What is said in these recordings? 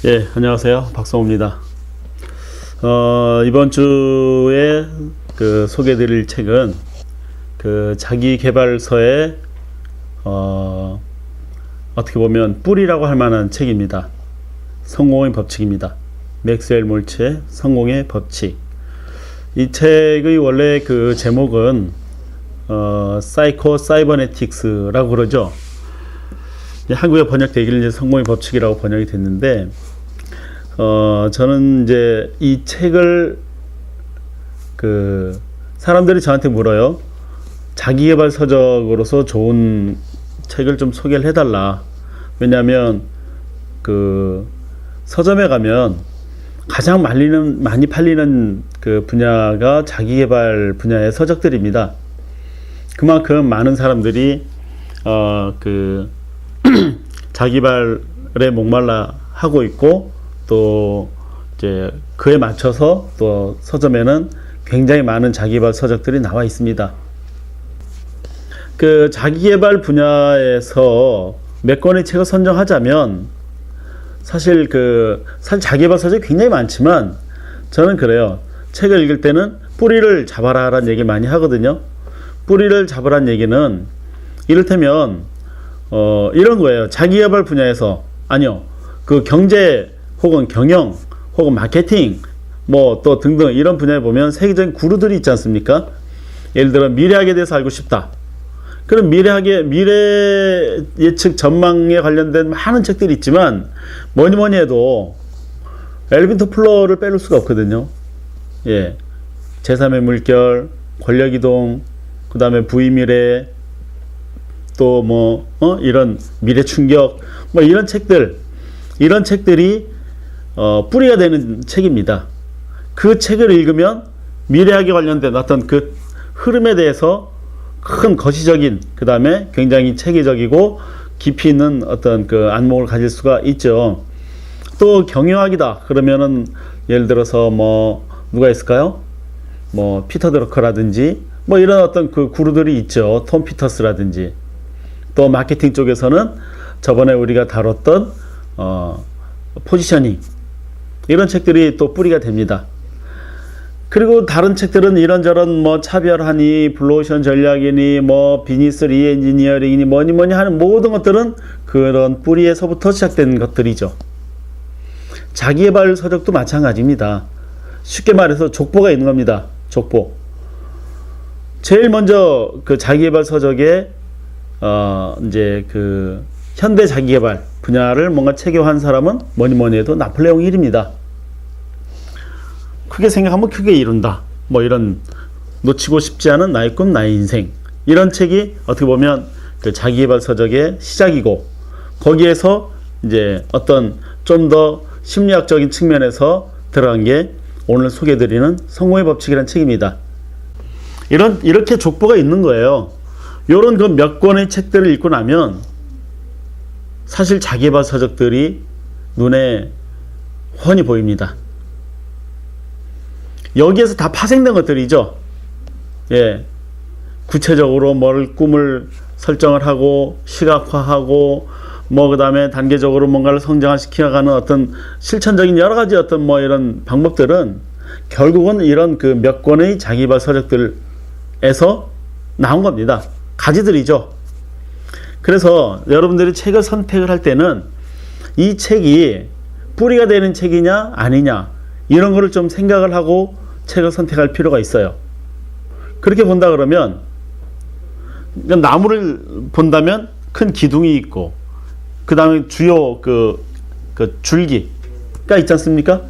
예, 안녕하세요. 박성호입니다. 이번 주에 소개해드릴 책은 자기계발서의 어떻게 보면 뿌리라고 할 만한 책입니다. 성공의 법칙입니다. 맥스웰 몰츠의 성공의 법칙. 이 책의 원래 제목은 사이코 사이버네틱스라고 그러죠. 한국에 번역되기를 성공의 법칙이라고 번역이 됐는데, 저는 이제 이 책을 사람들이 저한테 물어요. 자기계발 서적으로서 좋은 책을 좀 소개를 해달라. 왜냐하면 서점에 가면 가장 많이 팔리는 분야가 자기계발 분야의 서적들입니다. 그만큼 많은 사람들이 자기발에 목말라 하고 있고, 또 이제 그에 맞춰서 또 서점에는 굉장히 많은 자기계발 서적들이 나와 있습니다. 자기계발 분야에서 몇 권의 책을 선정하자면 사실 자기계발 서적이 굉장히 많지만, 저는 그래요. 책을 읽을 때는 뿌리를 잡아라 라는 얘기 많이 하거든요. 뿌리를 잡으라는 얘기는 이를테면 이런 거예요. 자기계발 분야에서, 아니요, 경제 혹은 경영 혹은 마케팅 또 등등 이런 분야에 보면 세계적인 구루들이 있지 않습니까? 예를 들어 미래학에 대해서 알고 싶다. 그럼 미래 예측 전망에 관련된 많은 책들이 있지만, 뭐니 해도 엘빈 토플러를 빼놓을 수가 없거든요. 예, 제3의 물결, 권력이동, 그 다음에 부의미래, 또 이런 미래 충격, 이런 책들이 뿌리가 되는 책입니다. 그 책을 읽으면 미래학에 관련된 어떤 흐름에 대해서 큰 거시적인, 그 다음에 굉장히 체계적이고 깊이 있는 어떤 안목을 가질 수가 있죠. 또 경영학이다 그러면은 예를 들어서 누가 있을까요? 피터 드러커라든지 이런 어떤 구루들이 있죠. 톰 피터스라든지. 또 마케팅 쪽에서는 저번에 우리가 다뤘던 포지셔닝, 이런 책들이 또 뿌리가 됩니다. 그리고 다른 책들은 이런저런 차별하니, 블루오션 전략이니, 비즈니스 리엔지니어링이니, 뭐니 하는 모든 것들은 그런 뿌리에서부터 시작된 것들이죠. 자기계발 서적도 마찬가지입니다. 쉽게 말해서 족보가 있는 겁니다. 족보. 제일 먼저 자기계발 서적에 이제 현대 자기계발 분야를 뭔가 체계화한 사람은 뭐니 해도 나폴레옹 힐입니다. 크게 생각하면 크게 이룬다. 이런 놓치고 싶지 않은 나의 꿈, 나의 인생. 이런 책이 어떻게 보면 자기계발 서적의 시작이고, 거기에서 이제 어떤 좀 더 심리학적인 측면에서 들어간 게 오늘 소개해드리는 성공의 법칙이라는 책입니다. 이렇게 족보가 있는 거예요. 요런 몇 권의 책들을 읽고 나면 사실 자기계발 서적들이 눈에 훤히 보입니다. 여기에서 다 파생된 것들이죠. 예, 구체적으로 꿈을 설정을 하고 시각화하고 그 다음에 단계적으로 뭔가를 성장시켜가는 어떤 실천적인 여러 가지 어떤 이런 방법들은 결국은 이런 몇 권의 자기계발 서적들에서 나온 겁니다. 가지들이죠. 그래서 여러분들이 책을 선택을 할 때는 이 책이 뿌리가 되는 책이냐 아니냐, 이런 거를 좀 생각을 하고 책을 선택할 필요가 있어요. 그렇게 본다 그러면, 나무를 본다면 큰 기둥이 있고, 그 다음에 주요 줄기가 있지 않습니까?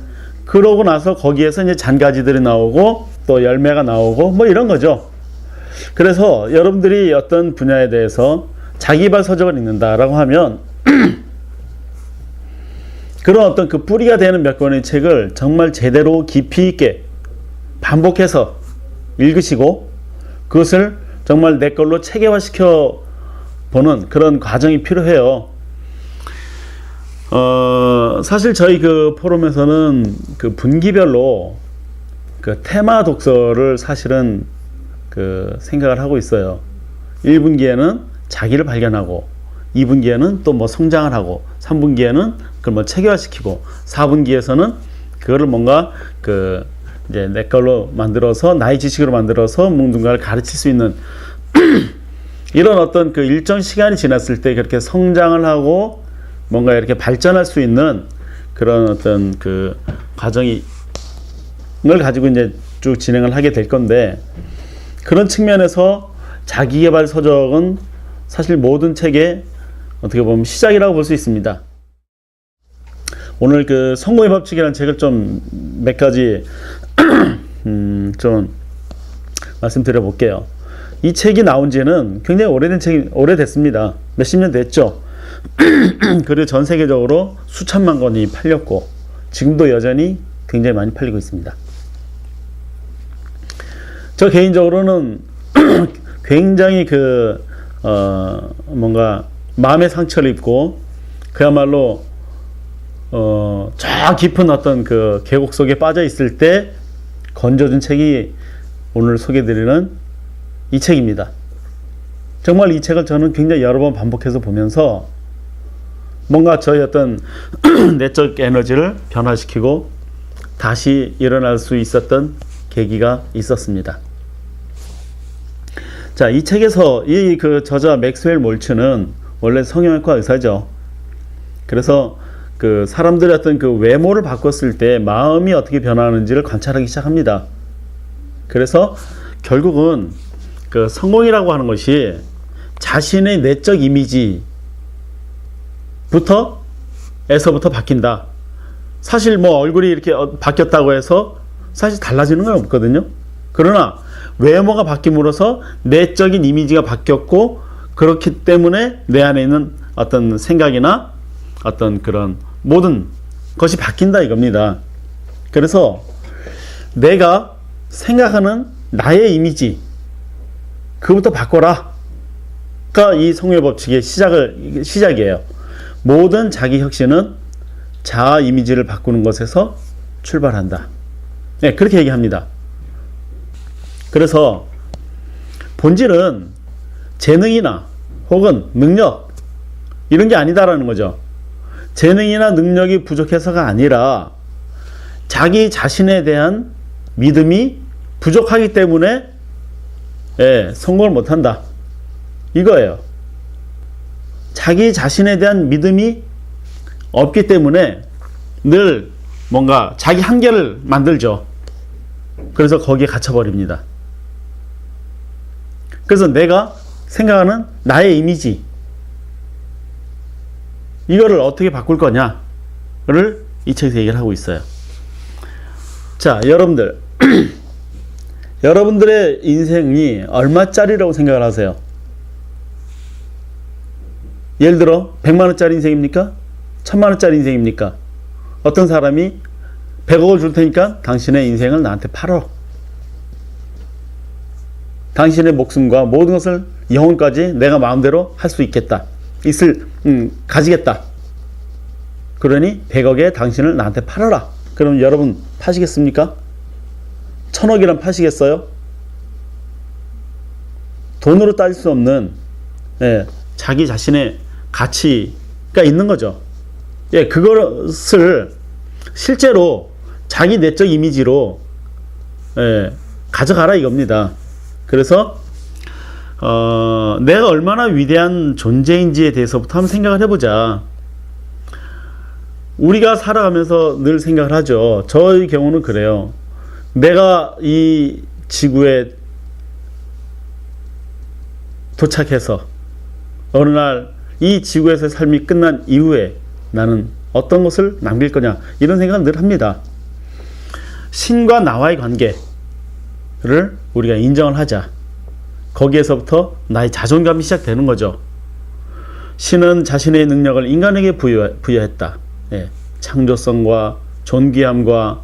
그러고 나서 거기에서 이제 잔가지들이 나오고 또 열매가 나오고 이런 거죠. 그래서 여러분들이 어떤 분야에 대해서 자기계발 서적을 읽는다라고 하면 그런 어떤 뿌리가 되는 몇 권의 책을 정말 제대로 깊이 있게 반복해서 읽으시고, 그것을 정말 내 걸로 체계화시켜 보는 그런 과정이 필요해요. 사실 저희 포럼에서는 분기별로 테마 독서를 사실은 생각을 하고 있어요. 1분기에는 자기를 발견하고, 2분기에는 또 뭐 성장을 하고 3분기에는 그걸 뭐 체계화시키고 4분기에서는 그거를 뭔가 그 이제 내 걸로 만들어서 나의 지식으로 만들어서 누군가를 가르칠 수 있는 이런 어떤 그 일정 시간이 지났을 때 그렇게 성장을 하고 뭔가 이렇게 발전할 수 있는 그런 어떤 그 과정을 가지고 이제 쭉 진행을 하게 될 건데, 그런 측면에서 자기계발 서적은 사실 모든 책의 어떻게 보면 시작이라고 볼 수 있습니다. 오늘 그 성공의 법칙이라는 책을 좀 몇 가지 좀 말씀드려 볼게요. 이 책이 나온 지는 굉장히 오래됐습니다. 몇십 년 됐죠. 그리고 전 세계적으로 수천만 권이 팔렸고 지금도 여전히 굉장히 많이 팔리고 있습니다. 저 개인적으로는 굉장히 뭔가 마음의 상처를 입고 그야말로 저 깊은 어떤 그 계곡 속에 빠져 있을 때 건져준 책이 오늘 소개드리는 이 책입니다. 정말 이 책을 저는 굉장히 여러 번 반복해서 보면서 뭔가 저의 어떤 내적 에너지를 변화시키고 다시 일어날 수 있었던 계기가 있었습니다. 자, 이 책에서 이 그 저자 맥스웰 몰츠는 원래 성형외과 의사죠. 그래서 그 사람들의 어떤 그 외모를 바꿨을 때 마음이 어떻게 변화하는지를 관찰하기 시작합니다. 그래서 결국은 그 성공이라고 하는 것이 자신의 내적 이미지부터 바뀐다. 사실 뭐 얼굴이 이렇게 바뀌었다고 해서 사실 달라지는 건 없거든요. 그러나 외모가 바뀜으로써 내적인 이미지가 바뀌었고, 그렇기 때문에 내 안에 있는 어떤 생각이나 어떤 그런 모든 것이 바뀐다 이겁니다. 그래서 내가 생각하는 나의 이미지, 그부터 바꿔라. 가 이 성공의 법칙의 시작이에요. 모든 자기 혁신은 자아 이미지를 바꾸는 것에서 출발한다. 네, 그렇게 얘기합니다. 그래서 본질은 재능이나 혹은 능력 이런 게 아니다라는 거죠. 재능이나 능력이 부족해서가 아니라 자기 자신에 대한 믿음이 부족하기 때문에 성공을 못한다 이거예요. 자기 자신에 대한 믿음이 없기 때문에 늘 뭔가 자기 한계를 만들죠. 그래서 거기에 갇혀버립니다. 그래서 내가 생각하는 나의 이미지, 이거를 어떻게 바꿀 거냐를 이 책에서 얘기를 하고 있어요. 자, 여러분들 여러분들의 인생이 얼마짜리라고 생각을 하세요? 예를 들어 100만원짜리 인생입니까? 1000만원짜리 인생입니까? 어떤 사람이 100억을 줄 테니까 당신의 인생을 나한테 팔어. 당신의 목숨과 모든 것을 영혼까지 내가 마음대로 할 수 있겠다. 가지겠다. 그러니 100억에 당신을 나한테 팔아라. 그럼 여러분 파시겠습니까? 1000억이란 파시겠어요? 돈으로 따질 수 없는 자기 자신의 가치가 있는 거죠. 그것을 실제로 자기 내적 이미지로 가져가라 이겁니다. 그래서 내가 얼마나 위대한 존재인지에 대해서부터 한번 생각을 해보자. 우리가 살아가면서 늘 생각을 하죠. 저의 경우는 그래요. 내가 이 지구에 도착해서 어느 날 이 지구에서의 삶이 끝난 이후에 나는 어떤 것을 남길 거냐, 이런 생각을 늘 합니다. 신과 나와의 관계를 우리가 인정을 하자. 거기에서부터 나의 자존감이 시작되는 거죠. 신은 자신의 능력을 인간에게 부여했다. 창조성과 존귀함과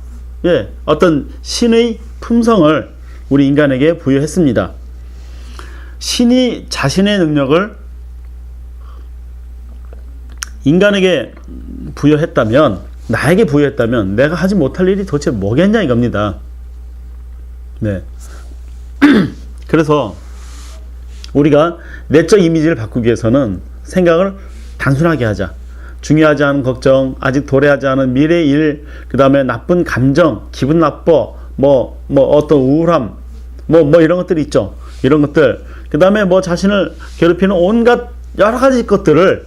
어떤 신의 품성을 우리 인간에게 부여했습니다. 신이 자신의 능력을 인간에게 부여했다면, 나에게 부여했다면 내가 하지 못할 일이 도대체 뭐겠냐 이겁니다. 그래서 우리가 내적 이미지를 바꾸기 위해서는 생각을 단순하게 하자. 중요하지 않은 걱정, 아직 도래하지 않은 미래 일, 그 다음에 나쁜 감정, 기분 나빠, 어떤 우울함, 이런 것들이 있죠. 이런 것들. 그 다음에 자신을 괴롭히는 온갖 여러 가지 것들을,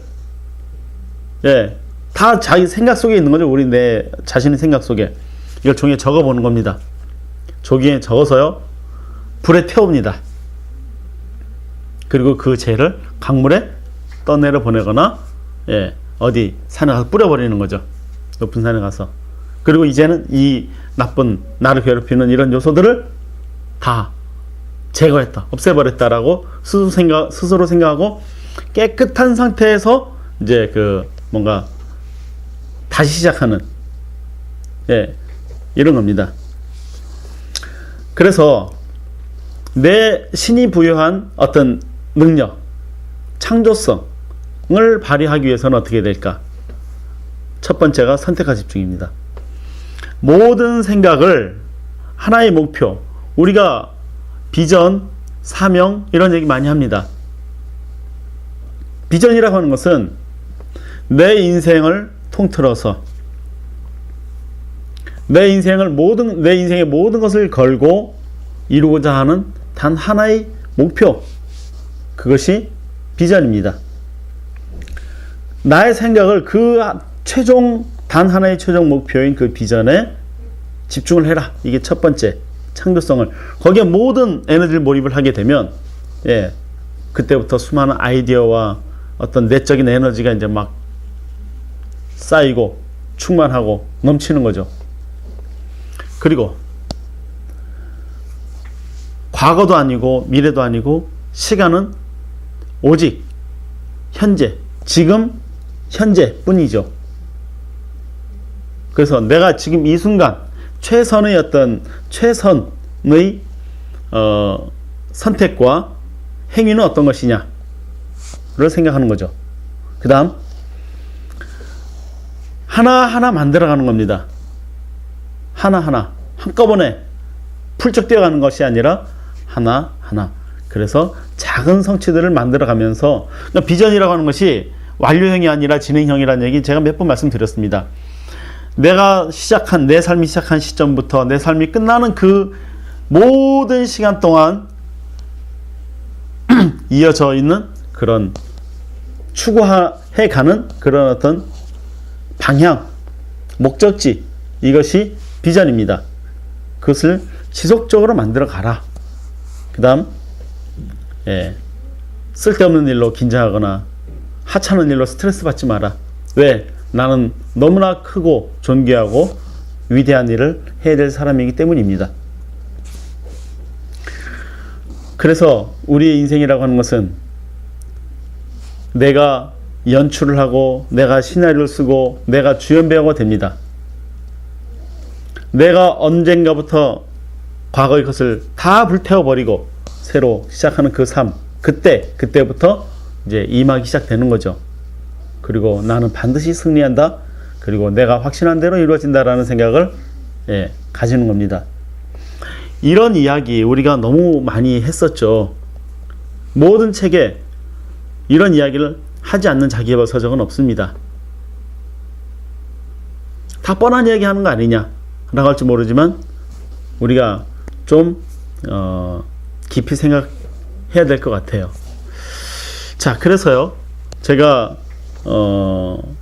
다 자기 생각 속에 있는 거죠. 내 자신의 생각 속에. 이걸 종이에 적어 보는 겁니다. 종이에 적어서요, 불에 태웁니다. 그리고 그 재를 강물에 떠내려 보내거나, 어디 산에 가서 뿌려버리는 거죠. 높은 산에 가서. 그리고 이제는 이 나쁜, 나를 괴롭히는 이런 요소들을 다 제거했다, 없애버렸다라고 스스로 생각하고 깨끗한 상태에서 이제 뭔가 다시 시작하는, 이런 겁니다. 그래서 내 신이 부여한 어떤 능력, 창조성을 발휘하기 위해서는 어떻게 될까? 첫 번째가 선택과 집중입니다. 모든 생각을 하나의 목표, 우리가 비전, 사명 이런 얘기 많이 합니다. 비전이라고 하는 것은 내 인생을 통틀어서 내 인생의 모든 것을 걸고 이루고자 하는 단 하나의 목표, 그것이 비전입니다. 나의 생각을 단 하나의 최종 목표인 그 비전에 집중을 해라. 이게 첫 번째, 창조성을. 거기에 모든 에너지를 몰입을 하게 되면, 그때부터 수많은 아이디어와 어떤 내적인 에너지가 이제 막 쌓이고 충만하고 넘치는 거죠. 그리고 과거도 아니고 미래도 아니고 시간은 오직 현재, 지금 현재 뿐이죠. 그래서 내가 지금 이 순간 최선의 선택과 행위는 어떤 것이냐를 생각하는 거죠. 그 다음 하나하나 만들어가는 겁니다. 하나하나 한꺼번에 풀쩍 뛰어가는 것이 아니라 하나하나. 그래서 작은 성취들을 만들어가면서, 그러니까 비전이라고 하는 것이 완료형이 아니라 진행형이라는 얘기 제가 몇 번 말씀드렸습니다. 내 삶이 시작한 시점부터 내 삶이 끝나는 그 모든 시간 동안 이어져 있는 그런 추구해가는 그런 어떤 방향, 목적지, 이것이 비전입니다. 그것을 지속적으로 만들어 가라. 그 다음, 쓸데없는 일로 긴장하거나 하찮은 일로 스트레스 받지 마라. 왜? 나는 너무나 크고 존귀하고 위대한 일을 해야 될 사람이기 때문입니다. 그래서 우리의 인생이라고 하는 것은 내가 연출을 하고 내가 시나리오를 쓰고 내가 주연 배우가 됩니다. 내가 언젠가부터 과거의 것을 다 불태워버리고 새로 시작하는 그 삶, 그때부터 이제 임하기 시작되는 거죠. 그리고 나는 반드시 승리한다. 그리고 내가 확신한 대로 이루어진다라는 생각을 가지는 겁니다. 이런 이야기 우리가 너무 많이 했었죠. 모든 책에 이런 이야기를 하지 않는 자기개발 서적은 없습니다. 다 뻔한 이야기 하는 거 아니냐 라고 할지 모르지만 우리가 좀 깊이 생각해야 될 것 같아요. 자, 그래서요 제가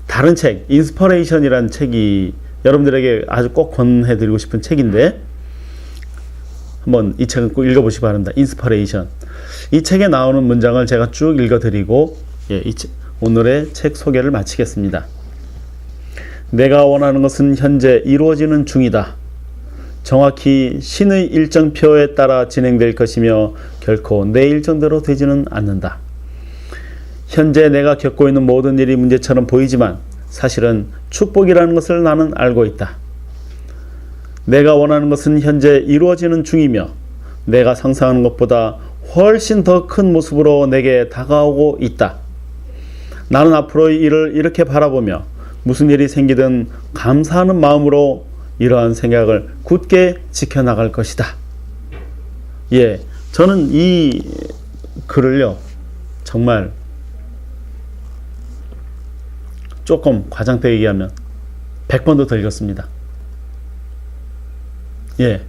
다른 책, 인스퍼레이션이라는 책이 여러분들에게 아주 꼭 권해드리고 싶은 책인데 한번 이 책은 꼭 읽어보시기 바랍니다. 인스퍼레이션. 이 책에 나오는 문장을 제가 쭉 읽어드리고 오늘의 책 소개를 마치겠습니다. 내가 원하는 것은 현재 이루어지는 중이다. 정확히 신의 일정표에 따라 진행될 것이며 결코 내 일정대로 되지는 않는다. 현재 내가 겪고 있는 모든 일이 문제처럼 보이지만 사실은 축복이라는 것을 나는 알고 있다. 내가 원하는 것은 현재 이루어지는 중이며 내가 상상하는 것보다 훨씬 더 큰 모습으로 내게 다가오고 있다. 나는 앞으로의 일을 이렇게 바라보며 무슨 일이 생기든 감사하는 마음으로 이러한 생각을 굳게 지켜나갈 것이다. 저는 이 글을요 정말 조금 과장되게 얘기하면 100번도 더 읽었습니다. 예.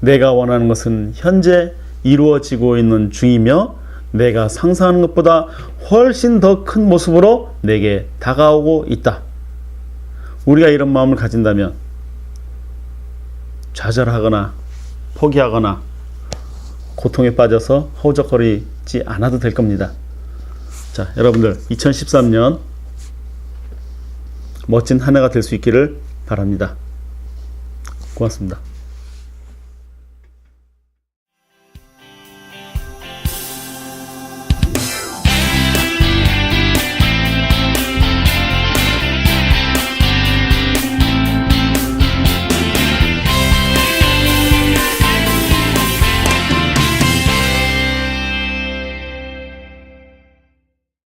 내가 원하는 것은 현재 이루어지고 있는 중이며 내가 상상하는 것보다 훨씬 더 큰 모습으로 내게 다가오고 있다. 우리가 이런 마음을 가진다면 좌절하거나 포기하거나 고통에 빠져서 허우적거리지 않아도 될 겁니다. 자, 여러분들 2013년 멋진 한 해가 될 수 있기를 바랍니다. 고맙습니다.